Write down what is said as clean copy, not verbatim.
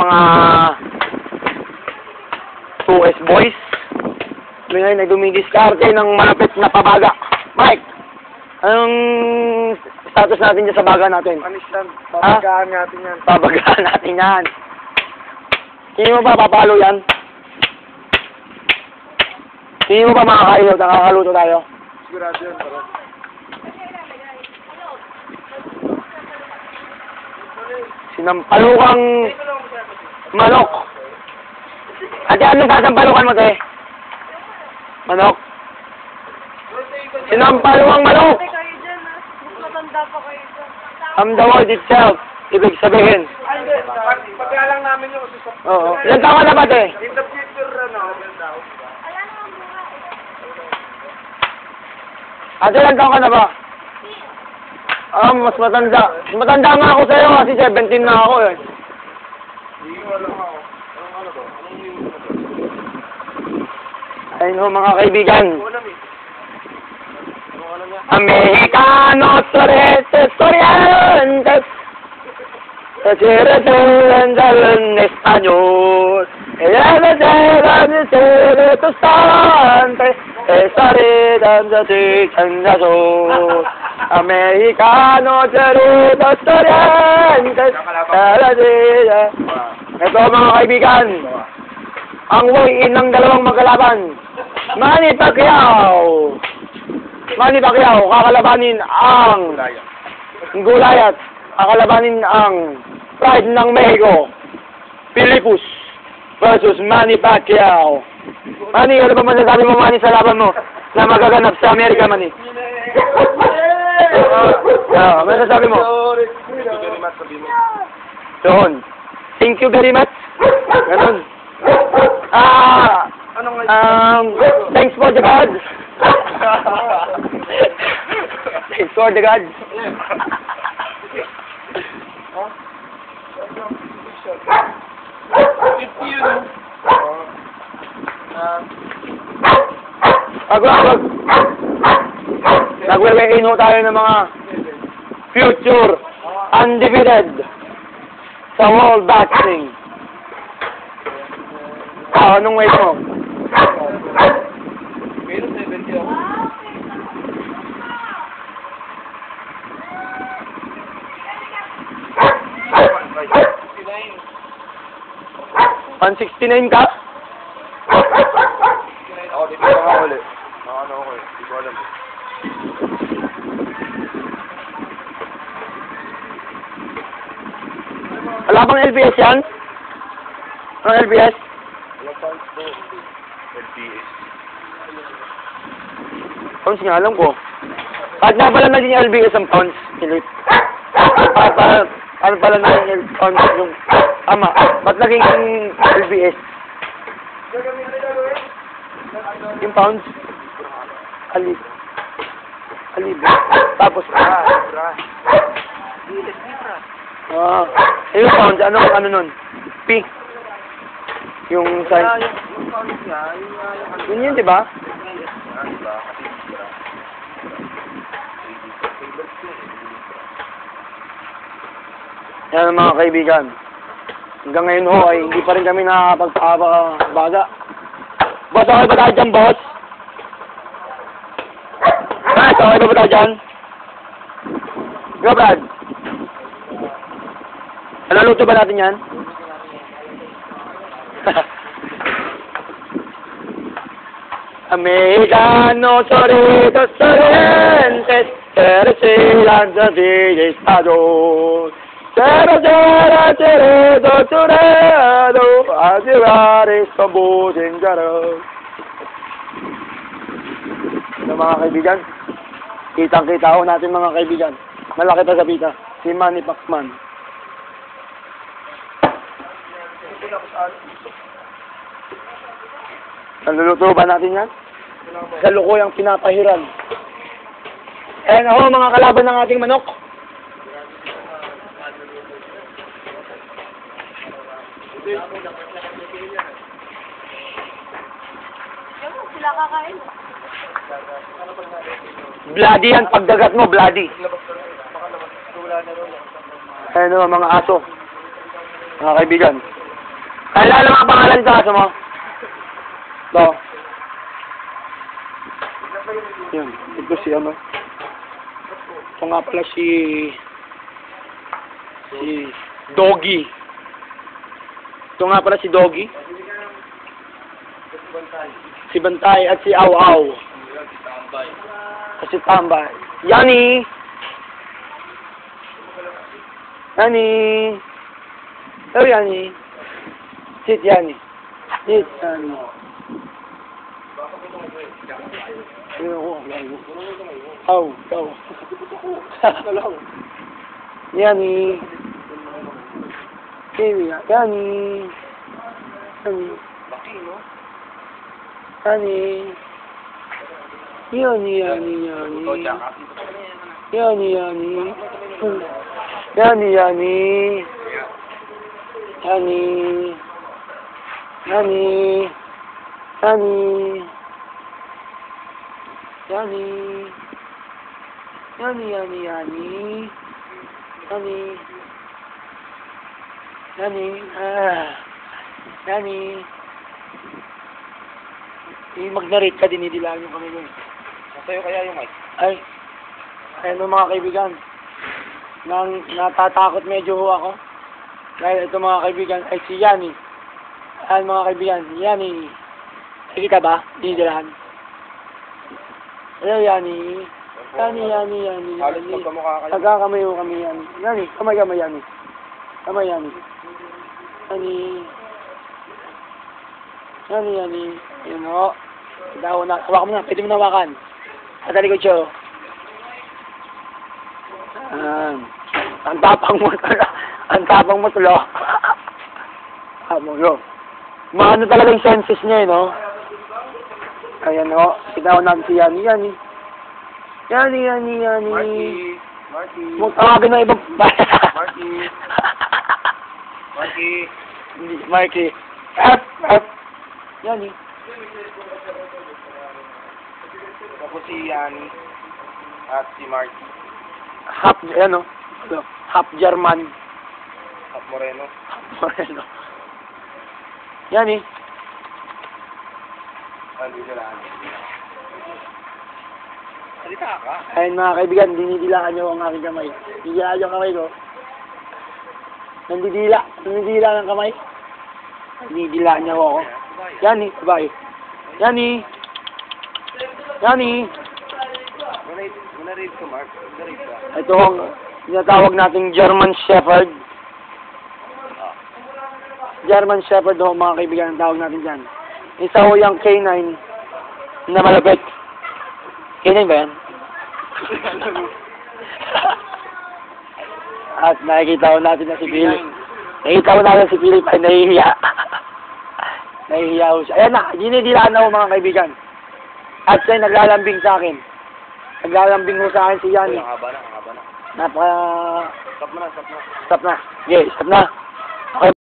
mga 2S boys. Ngayon ay dumidiskarte ng malapit na pabaga. Mike, anong status natin dyan sa baga natin? Panistan. Pabagaan natin yan. Pabagaan natin yan. Tingin mo ba papalo yan? Tingin mo ba makakailot? Nakakaluto tayo? Sigurado yan. Pero... Sinampalukang manok. Ate, anong sasampalukan mo, te? Manok? Sinampalukang manok! Kayo dyan, mas matanda pa kayo dyan. From the word itself, ibig sabihin. Pagkalang namin yung Oo. Ilan taon ka na ba, te? in the future, daw. Ate, ilan taon ka na ba? Mas matanda. Matanda nga ako sa'yo kasi 17 na ako eh. Hindi ko alam ako. Ano ba? Anong news na ba? Ayun ho, mga kaibigan. Alam eh. Anong alam niya? Americano, estudiantes, en español. Ella me lleva de ser tostante, estaré dando changazo. Americano, estudiantes, ito mga kaibigan, ang way-in ng dalawang magkalaban. Manny Pacquiao. Manny Pacquiao, kakalabanin ang Gulayat. Kakalabanin ang Pride ng Mexico. Philippus versus Manny Pacquiao. Manny, ano ba masasabi mo, Manny, sa laban mo na magaganap sa Amerika, Manny? Masasabi mo? Doon. Thank you very much. Ganun. Thanks for the God. Thanks for the God. Nagwe-weigh-in ho tayo ng mga future undefeated sa world boxing. Anong weight mo? Pero 70 ako. $169 ka? Ako, di ko ako ulit. Ano ako eh. Di ko alam. Wala bang LBS yan? Anong LBS? Wala pounds po. LPS. Pounds nga, alam ko. Kahit nga pala naging LBS ang pounds, Philip. Ano pala naging pounds yung... Tama. Ba't naging LBS? Yung pounds? Alib. Tapos... yung pounds, ano nun? P. Yung size. Yung pounds niya, Yun, di ba? Yan ang mga kaibigan. Hanggang ngayon ho ay hindi pa rin kami nakapagpapabaga. Boss, okay ba tayo dyan, boss? Brad, okay ba tayo dyan? Go, Brad. Naluto ba natin yan? Americano, Choritos, Sorrentes, Teresilan, Zavilla, Estado. Ceredo, Churado, a llevar esta voz en garo. Mga kaibigan, kitang-kita ho natin mga kaibigan. Malaki pa sa pita, si Manny Pacman. Naluluto ba natin yan? Sa lukuyang pinapahiran. Ayan ho mga kalaban ng ating manok. Sila kakain. Bloody yan, pagdagat mo, bloody. Ayan o, mga aso. Mga kaibigan. Alala mga pangalan sa aso mo? Ito. Yun. Ito si ano. Ito nga pala si Doggy. Ito nga pala si Doggy. Si Bantay at si Aw Aw. At si Tambay. Yani! Yani! Oh, Yani! Sit, Yani. Sit, Yani. Aw, aw. Yani. Yani. Yani. Yani. Yani, yani, yani. Yani, yani. Yani, yani. Yani. Yani. Yani. Yani. Yani, yani, yani. Yani. Yani. Yani. Mag-narrate ka, dinidilaan yung kami nun. Sa'yo kaya yung mic? Ay, ayun mga kaibigan. Natatakot medyo ho ako. Dahil ito mga kaibigan, ay si Yani. Ayan mga kaibigan, Yani. Nakikita ba? Dinidilaan. Hello, Yani. Yani, Yani, Yani, Halos Yani. magkamukha kayo. Nagkakamay ho kami, Yani. Yani, kamay, Yani. Kamay, Yani. Yani. Yani, Yani. Ayun ho. Daw na, hawakan mo na, pwede mo na hawakan. Sa talikod siya, oh. Ang tapang mo talaga. Ang tapang mo tulo. Mo, maano talaga yung senses niya, eh, no? Ayan, o. Kita ko natin si Yani. Yani. Yani, Yani, Yani. Marky. Tawagin na ibang... Marky. Marky. Marky. F. Yani. Tapos si Yani. At si Marky. Half, ano? Half German. At Moreno. Moreno. Yani. Hindi sila. Salita ka. Ayun mga kaibigan, dinidilaan niyo ang aking kamay. Dinidilaan yung kamay ko. Nandidila ng kamay. Dinidilaan niyo ako. Yani, bye. Yani. Yani. Muna-read ko, Mark. Muna-read ka. Ito ang tinatawag nating German Shepherd. German Shepherd ho mga kaibigan, ang tawag natin dyan. Isa ho yung K9 na malapit. K9 ba yan? At nakikita ko natin na si Philip. Nakikita ko natin si Philip ay nahihiya. Nahihiya ho siya. Ayan na, dinidilaan na ho mga kaibigan. At siya naglalambing sa akin. Naglalambing ho sa akin si Yani. Ang haba na. Napaka... Stop mo na. Stop na. Okay, stop na. Okay.